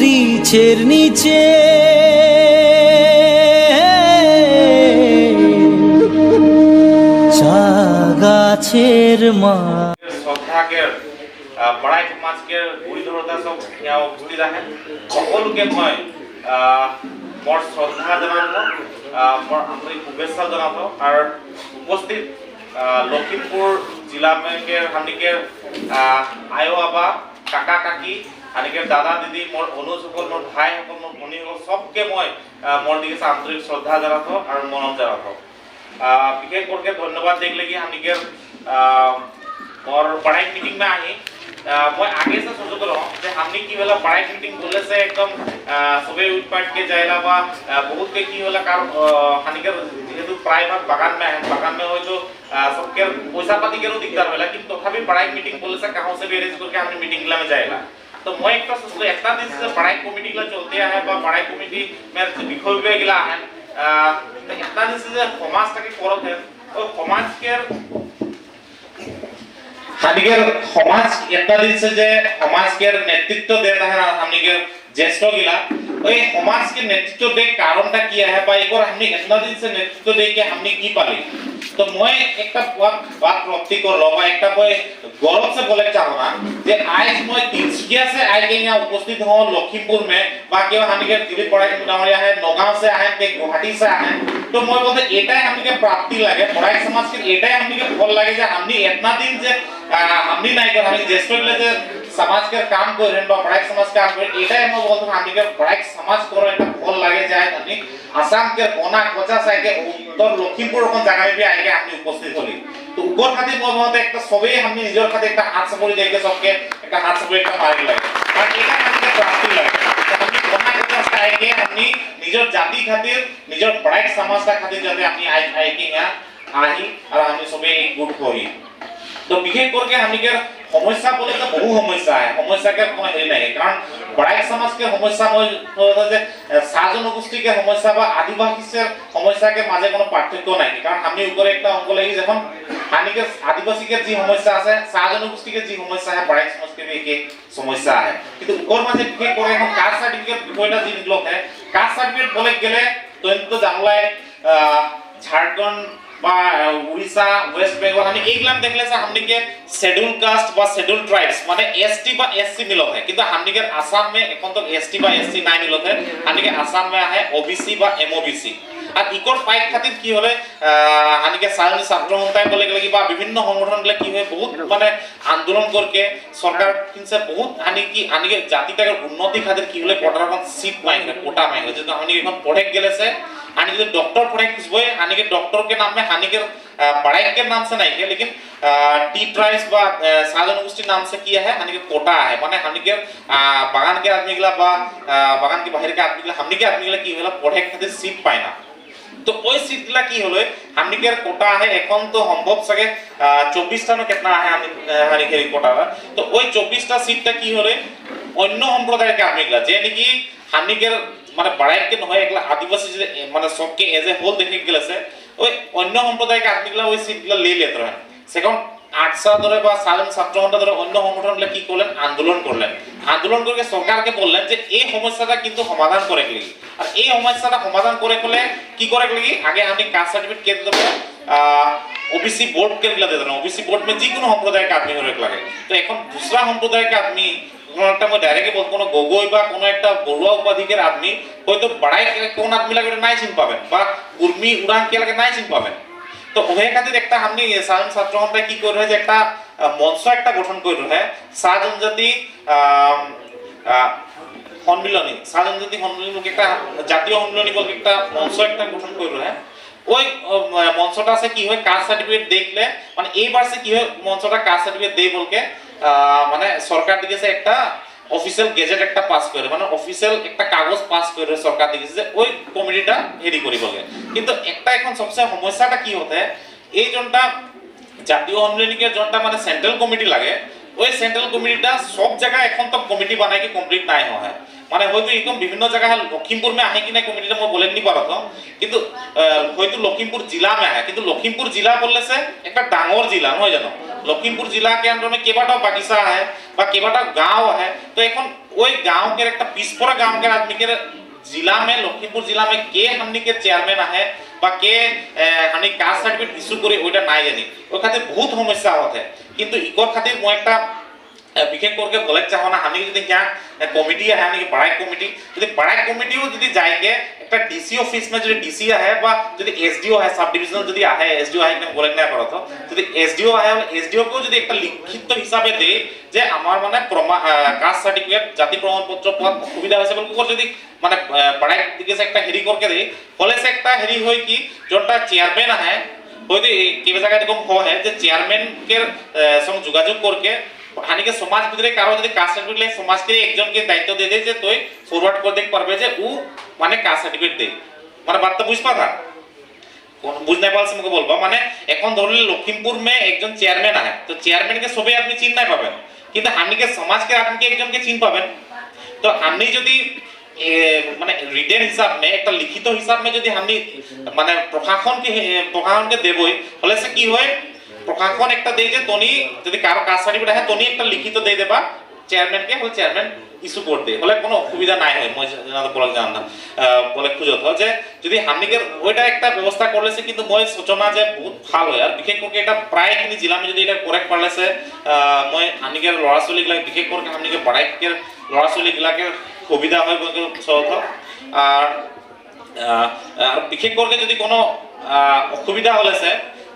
রিছের নিচে চা গাছের মা শ্ৰদ্ধাকে বৰাই সমাজকে গুৰি ধৰোঁতা চব ইয়াত উপস্থিত আহে সকলোকে মই মোৰ শ্ৰদ্ধা জনালোঁ মোৰ আন্তৰিক শুভেচ্ছা জনালোঁ আৰু উপস্থিত লখিমপুৰ জিলা বেংকের হানিকের আয়ো আবা কাকা কাকি হানিকের দাদা দিদি মোর অনুজ সকল মোর ভাই সকল মোর ভনী সকল সবকে মই মোর দিকে আন্তরিক শ্রদ্ধা জানাতো আর মনম জানাতো বিশেষ করকে ধন্যবাদ দেখলে কি হানিকের और पढ़ाई मीटिंग में आई मैं आगे से सोचते रहा कि हमने की वाला पढ़ाई मीटिंग बोले से एकदम सुबह उठ पाट के जाएला बा बहुत के की वाला कार हानिकर जेहेतु प्राइवेट बागान में हो तो सबके पैसा पाती के दिक्कत होला कि तथापि पढ़ाई मीटिंग बोले से कहां से भी अरेंज करके हमने मीटिंग ला में जाएला तो मैं एक सोचलो एक दिन से पढ़ाई कमिटी ला चलते है बा पढ़ाई कमिटी में विषय गिला है तो एक दिन से समाज के करत है और समाज के हानिकर समाज एक दिन से जे समाज के नेतृत्व देता है हमने ज्येष्ठ गिला ओए समाज के नेतृत्व दे कारणटा किया है भाई और हमने इतना दिन से नेतृत्व दे के हमने की पाली तो मैं एक बात प्राप्ति कर लो एक गौरव से बोले चाहूँगा कि आज मैं तिनसुकिया से आए के यहाँ उपस्थित हूँ लखीमपुर में बाकी हमने दिलीप पढ़ाई मुटामरिया है नौगांव से आए के गुवाहाटी से आए तो मैं बोलते एटाई हमने प्राप्ति लगे पढ़ाई समाज के एटाई हमने फल लगे जे हमने इतना दिन से हमने नहीं कर हमने ज्येष्ठ जे समाज के काम कर रहे हैं पढ़ाई समाज काम कर एटाई मैं बोलते हमने पढ़ाई समाज करो एक फल लगे जाए हमने आसाम के कोना कोचा से के उत्तर लखीमपुर कोन जगह में भी आए के हमने उपस्थित होली तो ऊपर खातिर मैं बोलते एक सबे हमने निजर खातिर एक हाथ सपोरी दे के सबके एक हाथ सपोरी का मारी लगे और एटा हमने प्राप्ति लगे तो हमने कोना कोचा से आए के हमने निजर जाति खातिर निजर पढ़ाई समाज का खातिर जाते हमने आए के यहाँ आही और हमने सबे एक गुट होई तो विशेष करके हमने के समस्या बोले तो बहु समस्या है समस्या के कोनो हेरी नहीं कारण पढ़ाई समाज के समस्या जे साजन गोष्ठी के समस्या बा आदिवासी से समस्या के माঝে কোনো পার্থক্য নাই কারণ আমি উপরে একটা অঙ্ক লাগি যখন হানিকে आदिवासी के जी समस्या আছে साजन गोष्ठी के जी समस्या है पढ़ाई समाज के भी एक समस्या है কিন্তু ওর মাঝে বিশেষ করে এখন কাস্ট সার্টিফিকেট বিষয়টা যে লোক है কাস্ট সার্টিফিকেট বলে গেলে তো জানলায় झारखंड বা উড়িষ্যা ওয়েস্ট বেঙ্গল আমি এইগুলাম দেখলে से हमने के शेड्यूल कास्ट বা शेड्यूल ट्राइब्स माने एसटी বা एससी मिलत है किंतु हमने के आसाम में এখন तक एसटी বা एससी নাই मिलत है हमने के आसाम में है ओबीसी বা एमओबीसी আর ইকর পাইক খাতির কি হলে हमने के साधारण ছাত্র সন্থায় বলে গেলে কি বা বিভিন্ন সংগঠন গুলো কি হয় বহুত মানে আন্দোলন করকে সরকার কিনছে বহুত হানি के জাতিটাকে উন্নতি খাতির কি হলে কোটারকম সিট মাইনে কোটা মাইনে যেটা हमने এখন পড়ে গেলে से हानि जो डॉक्टर पढ़ाई खुशबो हानि के डॉक्टर के नाम में हानि के पढ़ाई के नाम से नहीं है लेकिन टी ट्राइब्स बा साधन गोष्ठी नाम से किया है हानि के कोटा है माने हानि के बागान के आदमी गला बा बागान के बाहर के आदमी गला हमनी के आदमी गला की होला पढ़े खातिर सीट पाय ना तो ওই সিটলা কি হলো हमनी के कोटा है এখন তো সম্ভব সকে 24 টা না कितना है हानि के कोटा तो ওই 24 টা সিটটা কি হলো অন্য সম্প্রদায়ের के आदमी गला जे নাকি हमनी के মানে পড়াই के নহয় একলা आदिवासी মানে सबके एज ए होल देखे गेले से ওই অন্য সম্প্রদায়ের के आदमी गला ওই সিটগুলো ले लेते रहे সেকেন্ড 8 সাল ধরে বা সাধারণ ছাত্র ঘন্টা ধরে অন্য সংগঠনগুলো কি করলেন আন্দোলন করলেন আন্দোলন করে সরকারকে বললেন যে এই সমস্যাটা কিন্তু সমাধান করে গলি আর এই সমস্যাটা সমাধান করে গলে কি করে গলি আগে আমি কাস্ট সার্টিফিকেট কে দেব ओबीसी बोर्ड के दिला देते हैं ओबीसी बोर्ड में जी कोनो সম্প্রদায় के आदमी होरे लगे तो এখন दूसरा সম্প্রদায় के आदमी কোনো একটা মই ডাইরেক্ট বল কোনো গগৈ বা কোনো একটা বড়ুয়া উপাধিকের আদমি হয়তো বড়াই কোন আদমি লাগে নাই চিন পাবেন বা কুর্মি উড়ান কে লাগে নাই চিন পাবেন তো ওহে খাतिर একটা हमनी সাধারণ ছাত্র সন্থায় কি করে যে একটা মঞ্চ একটা গঠন করে রহে সাধারণ জাতি সম্মিলনী সাধারণ জাতি সম্মিলনী একটা জাতীয় সম্মিলনী বল একটা মঞ্চ একটা গঠন করে রহে ওই মঞ্চটা আছে কি হয় কাস্ট সার্টিফিকেট দেখলে মানে এইবার সে কি হয় মঞ্চটা কাস্ট সার্টিফিকেট দেই বলকে মানে সরকার দিকে সে একটা অফিশিয়াল গেজেট একটা পাস করে মানে অফিশিয়াল একটা কাগজ পাস করে সরকার দিকে যে ওই কমিটিটা হেরি করি বলে কিন্তু একটা এখন সবচেয়ে সমস্যাটা কি হতে এই জনটা জাতীয় সম্মিলনীকে জনটা মানে সেন্ট্রাল কমিটি লাগে ওই সেন্ট্রাল কমিটিটা সব জায়গা এখন তক কমিটি বানাই के कंप्लीट নাই হয় মানে হয়তো একদম বিভিন্ন জায়গা লখিমপুর में आहे कि नहीं कमिटी मैं बोले नहीं पारत কিন্তু হয়তো লখিমপুর जिला में आहे কিন্তু লখিমপুর जिला बोलले से একটা ডাঙর जिला নহয় জানো লখিমপুর जिला के अंदर में केबाटा बागिचा है বা केबाटा गांव है तो এখন ওই गांव के একটা পিছপরা गांव के आदमी के जिला में लखीमपुर जिला में के हमनी के चेयरमैन आहे বা কে হানি কাস্ট সার্টিফিকেট ইস্যু করে ওইটা নাই জানি ওই খাতে বহুত সমস্যা হতে কিন্তু ইকর খাতে মই একটা বিশেষ করকে বলে চাহো না আমি যদি क्या कमिटी है यानी कि बड़ा कमिटी যদি बड़ा कमिटीও যদি যায়কে একটা ডিসি অফিস में যদি ডিসি आहे বা যদি এসডিও है सब डिविजनल যদি आहे एसडीओ आहे কেন বলে না করত যদি এসডিও आहे এসডিও কেও যদি একটা লিখিত হিসাবে দে যে আমার মানে কাস্ট সার্টিফিকেট জাতি প্রমাণপত্র পাওয়ার সুবিধা হয়েছে বলে যদি মানে बड़ा দিকে একটা হেরি করকে দে ফলে সে একটা হেরি হয় কি जोटा चेयरमैन है হয়তো কি জায়গা এরকম হয় যে চেয়ারম্যান কে সঙ্গে যোগাযোগ করকে हानि के समाज ভিতরে কারো যদি কাস্ট সার্টিফিকেট লে সমাজ কে একজনকে দায়িত্ব দিয়ে দে যে তুই ফরওয়ার্ড করে দেখ পারবে যে ও মানে কাস্ট সার্টিফিকেট দে মানে বাতটা বুঝ পাতা কোন বুঝ না পারছ আমাকে বলবা মানে এখন ধরলে লখিমপুর মে একজন চেয়ারম্যান আছে তো চেয়ারম্যান কে সবাই আপনি চিন নাই পাবেন কিন্তু হানি के समाज के আপনি একজনকে চিন পাবেন তো আপনি যদি মানে রিটেন হিসাব মে একটা লিখিত হিসাব মে যদি আপনি মানে প্রশাসনকে দেবই হলে সে কি হয় প্রশাসন একটা দেই যে তনি যদি কারো কাস্ট সার্টিফিকেট আছে তনি একটা লিখিত দেই দেবা চেয়ারম্যান কে হল চেয়ারম্যান ইস্যু করতে দে হলে কোনো অসুবিধা নাই হয় মই জানা বলা জানা না বলে খুঁজত যে যদি হামনিকের ওইটা একটা ব্যবস্থা করলেছে কিন্তু মই সূচনা যে বহুত ভালো হয় আর বিশেষ করে এটা প্রায় খিনি জেলা মে যদি এটা কারেক্ট পারলেছে মই হামনিকের লড়া চলি গলা বিশেষ করে হামনিকে বড়াইকের লড়া চলি গলাকে সুবিধা হয় বলে সহজ আর বিশেষ করে যদি কোনো অসুবিধা হলেছে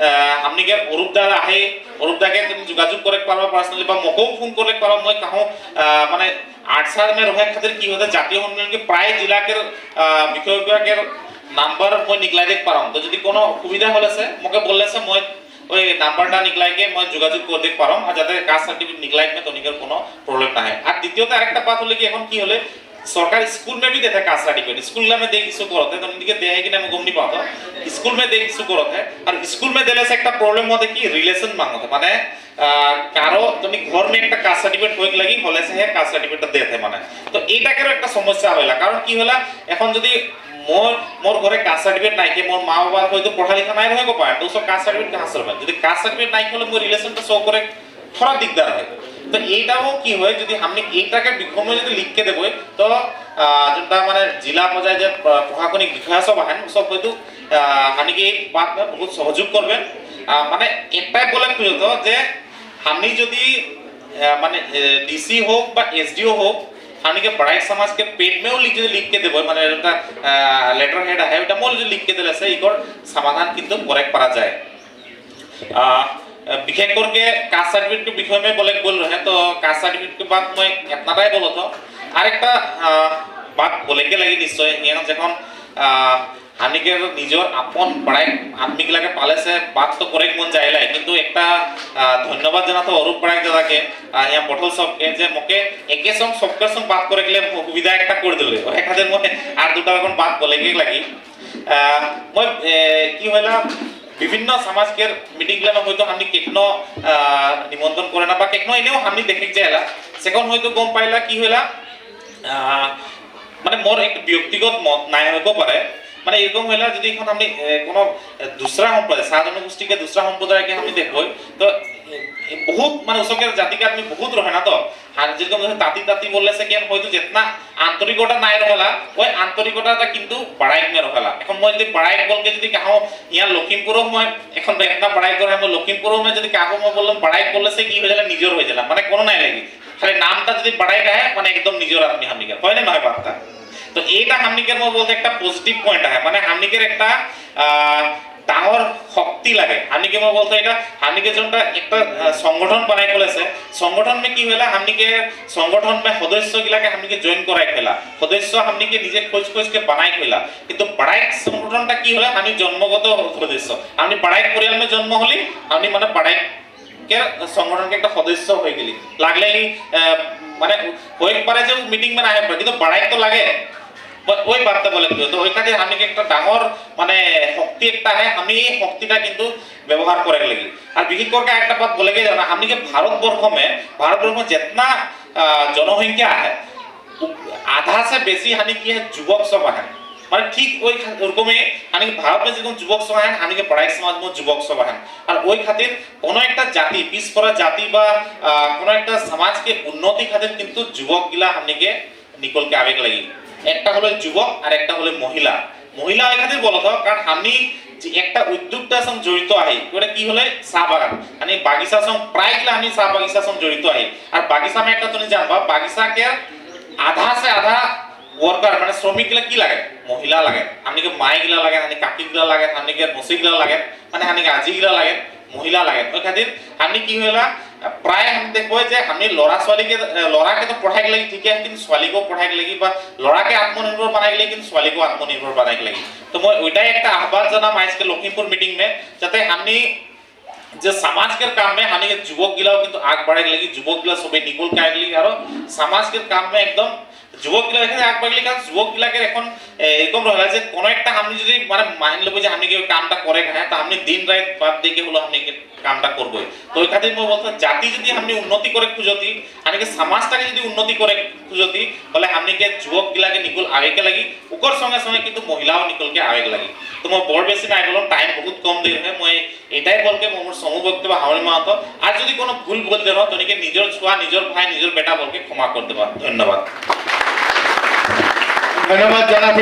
हमनी के अरूपदा आहे अरूपदा के तुम যোগাযোগ করে পারবা পার্সোনালি বা মকও ফোন করে পারবা মই কাহো মানে 8 साल में रहे खातिर की होता জাতীয় উন্নয়ন के प्राय जिला के বিষয়গুলা के নাম্বার মই নিকলাই দেখ পারাম তো যদি কোনো সুবিধা হলেছে মকে বললেছে মই ওই নাম্বারটা নিকলাইকে মই যোগাযোগ করে দেখ পারাম আর যাতে কাস্ট সার্টিফিকেট নিকলাইক মে তনিকের কোনো প্রবলেম না হয় আর দ্বিতীয়ত আরেকটা বাত হলে কি এখন কি হলে सरकार स्कूल में भी देता है कास्ट सर्टिफिकेट स्कूल में देख इशू करते हैं तो उनके दे है कि ना मैं गम नहीं पाता स्कूल में देख इशू करते हैं और स्कूल में देले से एक प्रॉब्लम होता है कि रिलेशन मांगते हैं माने कारो तुम घर में एक कास्ट सर्टिफिकेट होइक लगी হলে সে কাস্ট সার্টিফিকেট দেতে মানে তো এইটাকের একটা সমস্যা হইলা কারণ কি হলা এখন যদি মোর ঘরে কাস্ট সার্টিফিকেট নাই কি মোর মা বাবা হয়তো পড়ালেখা নাই হইব পায় তো সব কাস্ট সার্টিফিকেট কাছে হবে যদি কাস্ট সার্টিফিকেট নাই হলে মোর রিলেশনটা শো করে थोड़ा दिक्कत है तो এইটাও কি হয় যদি আপনি এইটাকে বিক্রমে যদি লিখকে দেব তো যেটা মানে জেলা পর্যায়ে যে প্রশাসনিক বিষয়া সব আহেন সব হয়তো আপনি কি বাত বহুত সহযোগ করবেন মানে একটাই বলে খুঁজতো যে আপনি যদি মানে ডিসি হোক বা এসডিও হোক আপনি के बड़ा समाज के पेट में लिख के देबो মানে এটা লেটার হেড है এটা মোল লিখ के দিলে সে ইকর সমাধান কিন্তু করেক্ট করা যায় विशेष करके कास्ट सर्टिफिकेट के विषय में बोल रहे हैं तो कास्ट सर्टिफिकेट के बाद मैं इतनाटाई बोलो तो आरेकटा बात बोले के लगी निश्चय यहाँ जखन हानि के निजर अपन बड़ा आदमी गिलाके पाले से बात तो करेक्ट मन जाइला किंतु एकटा धन्यवाद जना तो अरूप बड़ा दादा के यहाँ बटल सब के जे मके एके संग सबके संग बात करे के लिए सुविधा एकटा कर दिले ओहे खातिर मैं आर दुटा এখন बात बोले के लगी मैं की होला বিভিন্ন সমাজকের মিটিং গুলো হয়তো আমি কেখনো নিমন্ত্রণ করে না বা কেখনো এনেও আমি দেখি যাইলা সেখন হয়তো গম পাইলা কি হইলা মানে মোর এক ব্যক্তিগত মত নাই হইব পারে মানে এরকম হইলা যদি এখন আমি কোনো दूसरा সম্প্রদায় সাধারণ গোষ্ঠীকে दूसरा সম্প্রদায়কে আমি দেখবই তো बहुत মানে ওসকের জাতিকে আপনি বহুত রহে না তো আর যেরকম তাতি তাতি বললে সে কেন হয়তো যেতনা আন্তরিকতা নাই রহলা ওই আন্তরিকতাটা কিন্তু বাড়াইক মে রহলা এখন মই যদি বাড়াইক বলকে যদি কাহো ইয়া লখিমপুরও মই এখন বেতনা বাড়াইক করে আমি লখিমপুরও মে যদি কাহো মই বললাম বাড়াইক বললে সে কি হয়ে গেল নিজর হয়ে গেল মানে কোনো নাই লাগি খালি নামটা যদি বাড়াইক আহে মানে একদম নিজর আপনি হামিকে হয় না নয় বার্তা তো এইটা হামিকের মই বলতে একটা পজিটিভ পয়েন্ট আহে মানে হামিকের একটা ডাঙর শক্তি লাগে হামিকে মই বলতে এটা হামিকে जोनটা একটা সংগঠন বানাই ফেলেছে সংগঠন में কি হলা হামিকে সংগঠন में সদস্য গিলাকে হামিকে জয়েন করাই ফেলা সদস্য হামিকে নিজে খোঁজ के বানাই ফেলা কিন্তু বড়াই সংগঠনটা কি হলা আমি জন্মগত সদস্য আমি বড়াই পরিবার में জন্ম হলি আমি মানে বড়াই के সংগঠন के একটা সদস্য হয়ে গেলি লাগলে মানে হই পারে যে মিটিং में আহে কিন্তু বড়াই তো লাগে ওই বার্তা বলে তো ওই কাজে আমি একটা ডাঙর মানে শক্তি একটা है আমি এই শক্তিটা কিন্তু ব্যবহার করে লাগি আর বিশেষ করে একটা বাত বলে গে জানা আমি के भारतवर्ष में जितना जनसंख्या है आधा से बेसी हानि की है युवक सब है মানে ঠিক ওই ওরকমই আমি ভারত में যেরকম যুবক সভা है আমি पढ़ाई समाज में যুবক সভা है আর ওই খাতির কোন একটা জাতি পিছপড়া জাতি বা কোন একটা সমাজকে উন্নতি খাতির কিন্তু যুবক গিলা আমনিকে নিকলকে আবেগ লাগি একটা হলো যুবক আর একটা হলো মহিলা মহিলা এই খাতির বলতো কারণ আমি যে একটা উদ্যোগটার সঙ্গে জড়িত আহি ওটা কি হলে চা বাগান মানে বাগিচার সঙ্গে প্রায় গিলা আমি চা বাগিচার সঙ্গে জড়িত আহি আর বাগিচা আমি একটা তুমি জানবা বাগিচা কে আধা সে আধা ওয়ার্কার মানে শ্রমিক গিলা কি লাগে মহিলা লাগে আমনিকে মাই গিলা লাগে মানে কাকি গিলা লাগে আমনিকে মসি গিলা লাগে মানে আমনিকে আজি গিলা লাগে মহিলা লাগে ওই খাতির আমি কি হইলা প্রায় আমি দেখবো যে আমি লড়া ছোৱালীকে লড়াকে তো পঢ়াই লাগি ঠিক আছে কিন্তু ছোৱালীকেও পঢ়াই লাগি বা লড়াকে আত্মনির্ভর বানাই লাগি কিন্তু ছোৱালীকেও আত্মনির্ভর বানাই লাগি তো মই ওইটাই একটা আহ্বান জানাম আজকে লখিমপুর মিটিং में যাতে আমি যে समाज के काम में हानि के युवक गिलाओ কিন্তু आग बढ़ाई लगी युवक गिला सबे निकल के आग लगी और समाज के काम में एकदम যুবক গিলা এখানে আগ বাড়লি কারণ যুবক গিলাকে এখন এরকম রহলা যে কোন একটা আমি যদি মানে মাইন্ড লব যে আমি কি কামটা করে হ্যাঁ তো আমি দিন রাত বাদ দিকে হলো আমি কামটা করব তো ওই খাতির মই বলতে জাতি যদি আমি উন্নতি করে খুঁজতি আমি সমাজটাকে যদি উন্নতি করে খুঁজতি তাহলে আমি যুবক গিলাকে নিকল আবেগে লাগি ওকর সঙ্গে সঙ্গে কিন্তু মহিলাও নিকলকে আবেগ লাগি তো মই বড় বেশি নাই বললাম টাইম বহুত কম দিন হয় মই এটাই বলকে মোর সমূহ বক্তব্য হাওড়ি মাহাতো আর যদি কোনো ভুল বলতে রহ তনিকে নিজের ছোয়া নিজের ভাই নিজের বেটা বলকে ক্ষমা করতে পার ধন্যবাদ ধন্যবাদ জানাচ্ছি।